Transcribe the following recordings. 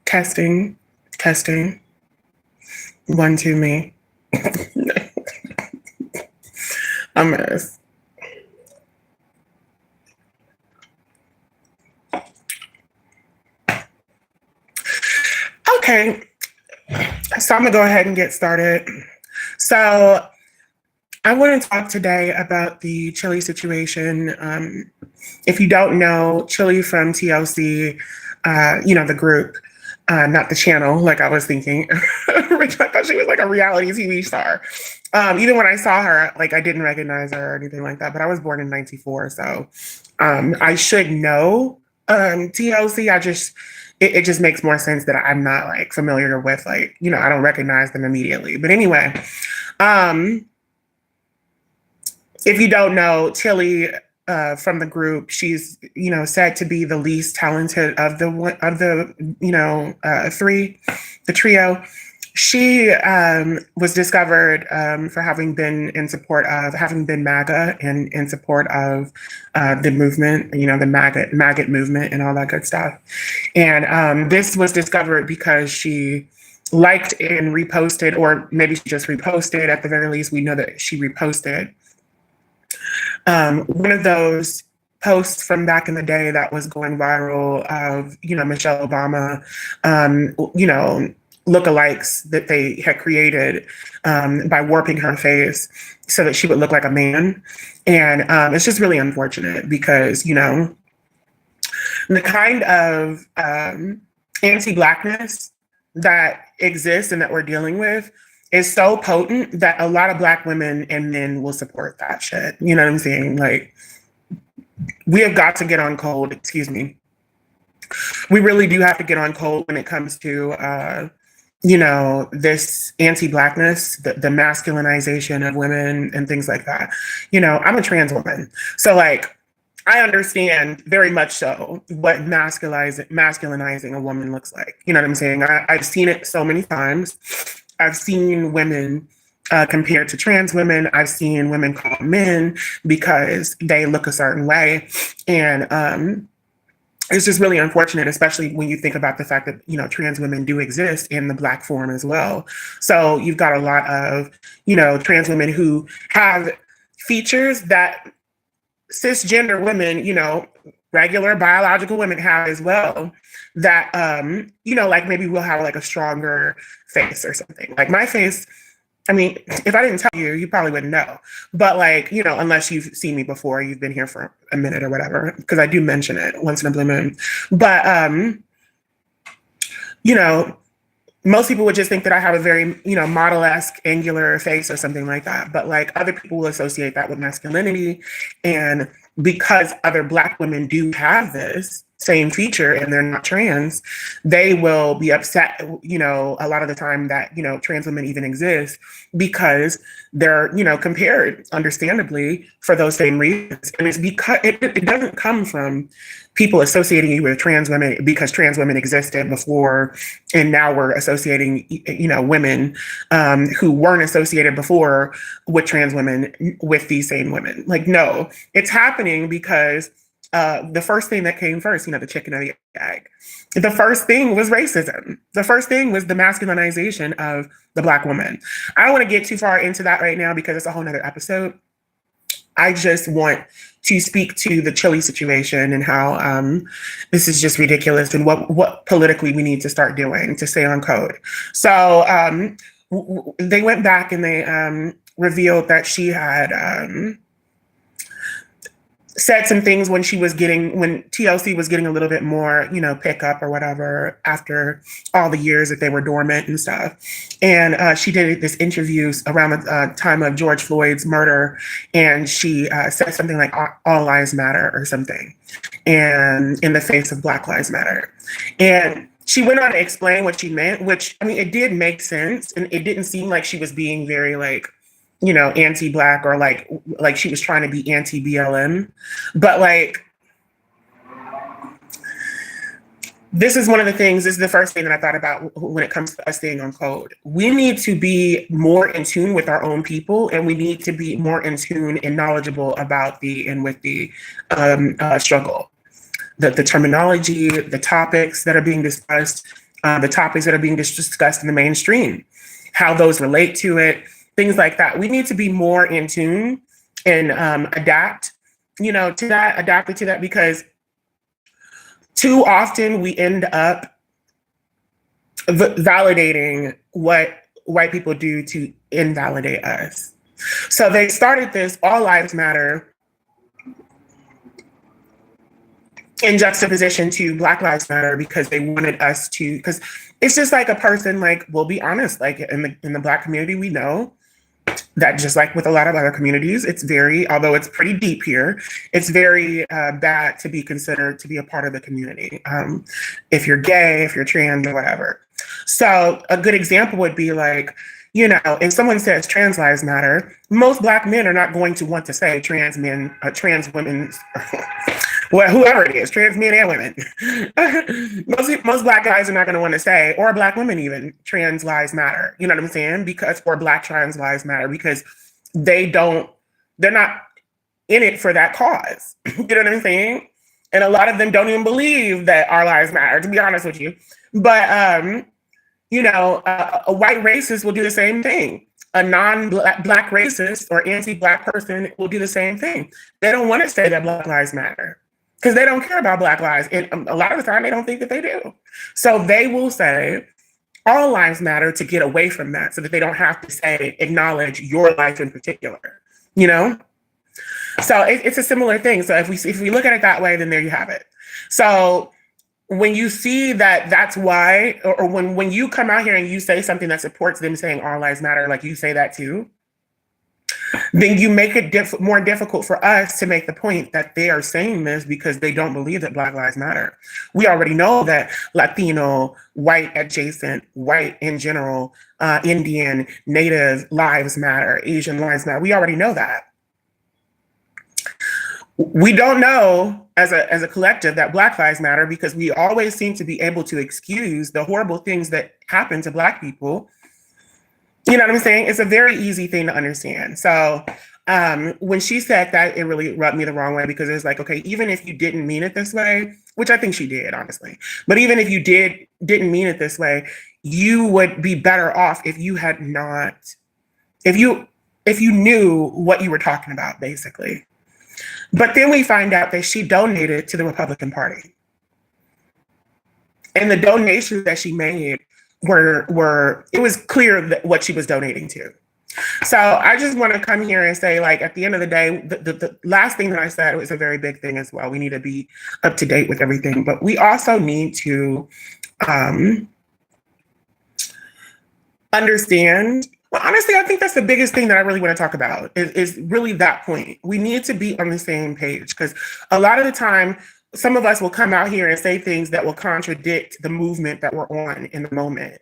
Testing, testing. 1, 2, me. A mess. Okay, so I'm gonna go ahead and get started. So I want to talk today about the Chile situation. If you don't know, Chile from TLC, the group, not the channel, like I was thinking. Which I thought she was like a reality TV star. Even when I saw her, like I didn't recognize her or anything like that. But I was born in '94, so I should know TLC. It just makes more sense that I'm not like familiar with I don't recognize them immediately. But anyway, if you don't know, Tilly from the group, she's said to be the least talented of the three, the trio. She was discovered for having been MAGA and in support of the movement, the MAGA movement and all that good stuff. And this was discovered because she liked and reposted, or maybe she just reposted. At the very least, we know that she reposted one of those posts from back in the day that was going viral of Michelle Obama, lookalikes that they had created by warping her face so that she would look like a man. And it's just really unfortunate because, the kind of anti-Blackness that exists and that we're dealing with is so potent that a lot of Black women and men will support that shit. You know what I'm saying? Like, we have got to get on cold, excuse me. We really do have to get on cold when it comes to this anti-Blackness, the masculinization of women and things like that. I'm a trans woman. So like, I understand very much so what masculinizing a woman looks like. You know what I'm saying? I've seen it so many times. I've seen women compared to trans women. I've seen women called men because they look a certain way. And it's just really unfortunate, especially when you think about the fact that, trans women do exist in the Black form as well. So you've got a lot of, trans women who have features that cisgender women, regular biological women have as well, that, like maybe we'll have like a stronger face or something. Like my face, I mean, if I didn't tell you, you probably wouldn't know. But like, unless you've seen me before, you've been here for a minute or whatever, because I do mention it once in a blue moon. But, most people would just think that I have a very, model-esque angular face or something like that. But like other people will associate that with masculinity. And because other Black women do have this same feature and they're not trans, they will be upset, a lot of the time that, trans women even exist because they're, compared understandably for those same reasons. And it's because it doesn't come from people associating you with trans women because trans women existed before, and now we're associating, women who weren't associated before with trans women with these same women. Like, no, it's happening because the first thing that came first, the chicken or the egg. The first thing was racism. The first thing was the masculinization of the Black woman. I don't want to get too far into that right now because it's a whole nother episode. I just want to speak to the Chile situation and how this is just ridiculous and what politically we need to start doing to stay on code. So they went back and they revealed that she had said some things when TLC was getting a little bit more, pickup or whatever after all the years that they were dormant and stuff. And she did this interview around the time of George Floyd's murder. And she said something like all lives matter or something, and in the face of Black Lives Matter. And she went on to explain what she meant, which, I mean, it did make sense. And it didn't seem like she was being very like, anti-Black or like she was trying to be anti-BLM. But like, this is one of the things, this is the first thing that I thought about when it comes to us staying on code. We need to be more in tune with our own people, and we need to be more in tune and knowledgeable about the struggle. the terminology, the topics that are being discussed, the topics that are being discussed in the mainstream, how those relate to it, things like that. We need to be more in tune and adapt, adapted to that, because too often we end up validating what white people do to invalidate us. So they started this All Lives Matter in juxtaposition to Black Lives Matter, because they wanted us to, because it's just like a person, like, we'll be honest, like in the Black community, we know that just like with a lot of other communities, it's very, although it's pretty deep here, it's very bad to be considered to be a part of the community. If you're gay, if you're trans or whatever. So a good example would be like, if someone says trans lives matter, most Black men are not going to want to say trans men, trans women, well, whoever it is, trans men and women. most Black guys are not going to want to say, or Black women even, trans lives matter. You know what I'm saying? Or Black trans lives matter, because they're not in it for that cause. You know what I'm saying? And a lot of them don't even believe that our lives matter, to be honest with you. But, a white racist will do the same thing. A non-Black racist or anti-Black person will do the same thing. They don't want to say that Black lives matter, because they don't care about Black lives. And a lot of the time, they don't think that they do. So they will say all lives matter to get away from that, so that they don't have to acknowledge your life in particular, So it's a similar thing. So if we look at it that way, then there you have it. So when you see that that's why, or when you come out here and you say something that supports them saying all lives matter, like you say that too, then you make it more difficult for us to make the point that they are saying this because they don't believe that Black lives matter. We already know that Latino, white adjacent, white in general, Indian, Native lives matter, Asian lives matter. We already know that. We don't know as a collective that Black lives matter, because we always seem to be able to excuse the horrible things that happen to Black people. You know what I'm saying? It's a very easy thing to understand. So when she said that, it really rubbed me the wrong way, because it's like, okay, even if you didn't mean it this way, which I think she did, honestly, but even if you didn't mean it this way, you would be better off if you had not, if you knew what you were talking about, basically. But then we find out that she donated to the Republican Party. And the donations that she made were it was clear that what she was donating to. So I just want to come here and say, like, at the end of the day, the last thing that I said was a very big thing as well. We need to be up to date with everything, but we also need to understand. Well, honestly, I think that's the biggest thing that I really want to talk about is really that point. We need to be on the same page, because a lot of the time, some of us will come out here and say things that will contradict the movement that we're on in the moment.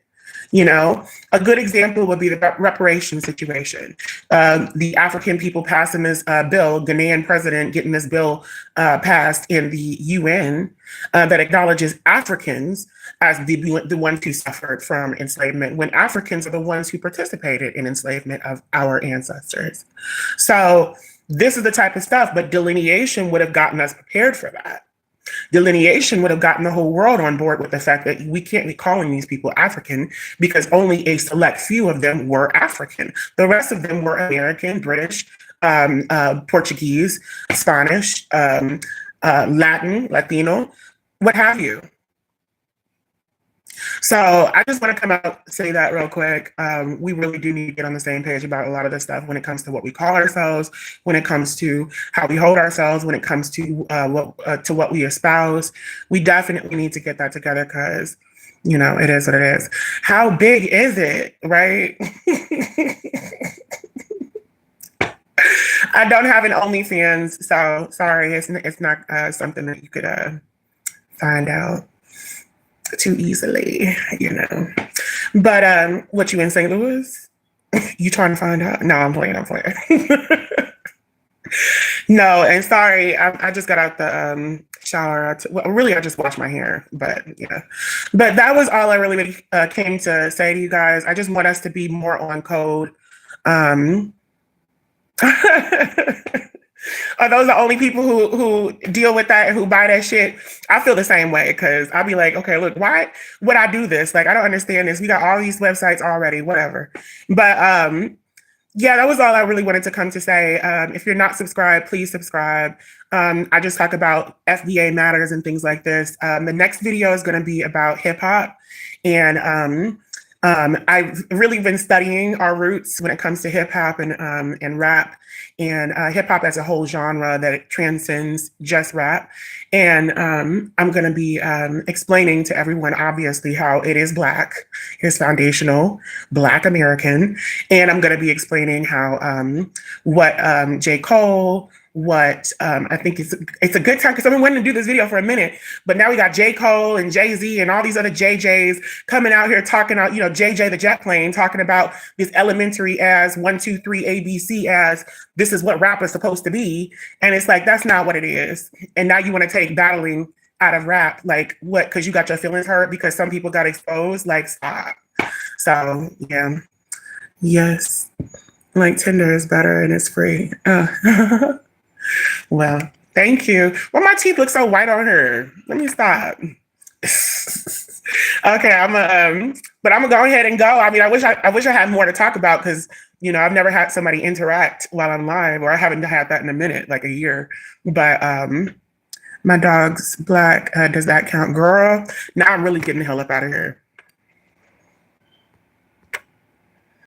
A good example would be the reparations situation. The African people passing this bill, Ghanaian president getting this bill passed in the UN that acknowledges Africans as the ones who suffered from enslavement, when Africans are the ones who participated in enslavement of our ancestors. So this is the type of stuff, but delineation would have gotten us prepared for that. Delineation would have gotten the whole world on board with the fact that we can't be calling these people African, because only a select few of them were African. The rest of them were American, British, Portuguese, Spanish, Latin, Latino, what have you. So I just want to come out and say that real quick. We really do need to get on the same page about a lot of this stuff when it comes to what we call ourselves, when it comes to how we hold ourselves, when it comes to what we espouse. We definitely need to get that together, because, it is what it is. How big is it, right? I don't have an OnlyFans, so sorry, it's not something that you could find out too easily, But what, you in St. Louis? You trying to find out? No, I'm playing. No, and sorry, I just got out the shower. Really, I just washed my hair, but yeah. But that was all I really came to say to you guys. I just want us to be more on code. Are those the only people who deal with that and who buy that shit? I feel the same way because I'll be like, okay, look, why would I do this? Like, I don't understand this. We got all these websites already, whatever. But yeah, that was all I really wanted to come to say. If you're not subscribed, please subscribe. I just talk about FBA matters and things like this. The next video is going to be about hip hop. And I've really been studying our roots when it comes to hip hop and rap, and hip hop as a whole genre that it transcends just rap. And I'm going to be explaining to everyone, obviously, how it is Black, it's foundational, Black American. And I'm going to be explaining how what J. Cole, what I think it's a good time because I've been wanting to do this video for a minute, but now we got J. Cole and Jay-Z and all these other JJs coming out here talking about, you know, JJ the jet plane talking about this elementary as 1, 2, 3 ABC as this is what rap is supposed to be. And it's like, that's not what it is. And now you want to take battling out of rap. Like what? Because you got your feelings hurt because some people got exposed. Like stop. So yeah. Yes. Like Tinder is better and it's free. Well, thank you. Well, my teeth look so white on her. Let me stop. Okay, but I'm gonna go ahead and go. I mean, I wish I had more to talk about because you know I've never had somebody interact while I'm live, or I haven't had that in a minute, like a year. But my dog's Black. Does that count, girl? Now I'm really getting the hell up out of here.